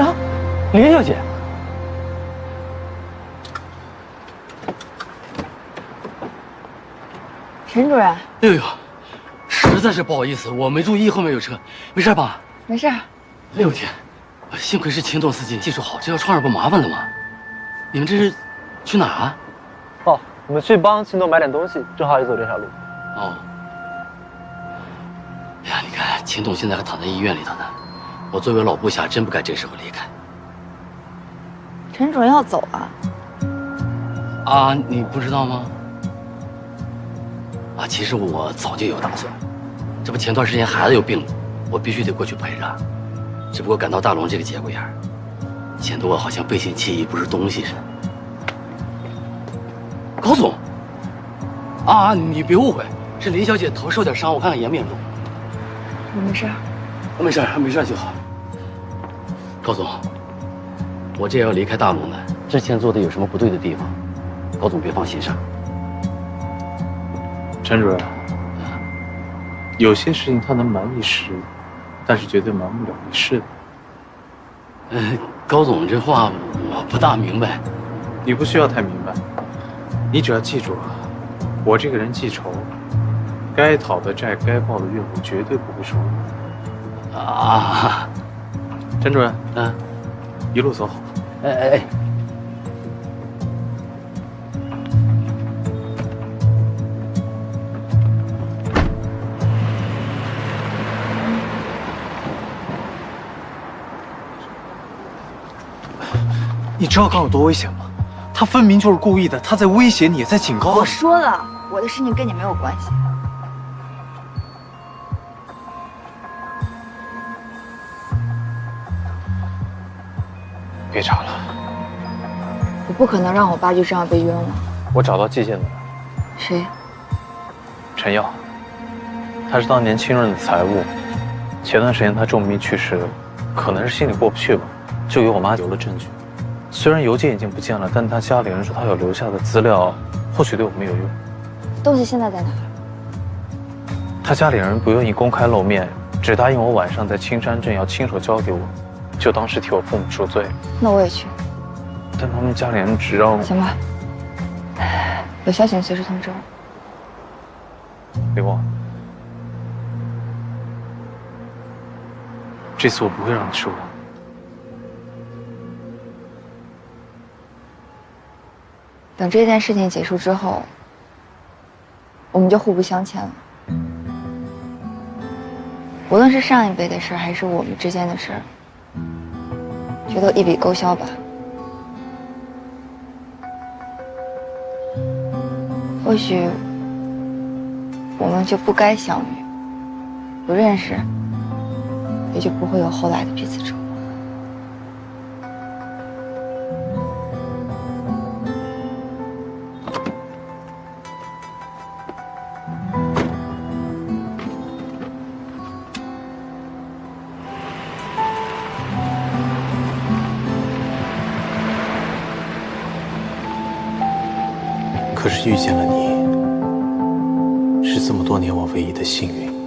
呀，林小姐。陈主任。哎呦，实在是不好意思，我没注意后面有车，没事吧？没事。哎呦我天，幸亏是秦董司机技术好，这要撞上不麻烦了吗？你们这是去哪啊？哦，我们去帮秦董买点东西，正好也走这条路。哦。哎呀，你看秦董现在还躺在医院里头呢，我作为老部下真不该这时候离开。陈主任要走啊？啊，你不知道吗？啊，其实我早就有打算，这不前段时间孩子又病了，我必须得过去陪着。只不过赶到大龙这个节骨眼儿，显得我好像背信弃义不是东西似的。高总，啊，你别误会，是林小姐头受点伤，我看看严不严重。我没事。没事，没事就好。高总，我这也要离开大龙了，之前做的有什么不对的地方，高总别放心上。陈主任，有些事情他能瞒一时，但是绝对瞒不了一世的。高总这话我不大明白。你不需要太明白，你只要记住啊，我这个人记仇，该讨的债、该报的怨，我绝对不会手软。啊，陈主任，一路走好。哎。你知道刚有多危险吗？他分明就是故意的，他在威胁你，在警告你。我说了，我的事情跟你没有关系。别查了，我不可能让我爸就这样被冤枉。我找到寄件的人。谁？陈耀，他是当年清润的财务。前段时间他重病去世，可能是心里过不去吧，就给我妈留了证据。虽然邮件已经不见了，但他家里人说他有留下的资料，或许对我们有用。东西现在在哪儿？他家里人不愿意公开露面，只答应我晚上在青山镇要亲手交给我，就当是替我父母赎罪。那我也去。但他们家里人只让……行吧，有消息你随时通知我。别忘了，这次我不会让你失望。等这件事情结束之后，我们就互不相欠了。无论是上一辈的事，还是我们之间的事，就都一笔勾销吧。或许我们就不该相遇，不认识，也就不会有后来的彼此折磨。可是遇见了你，是这么多年我唯一的幸运。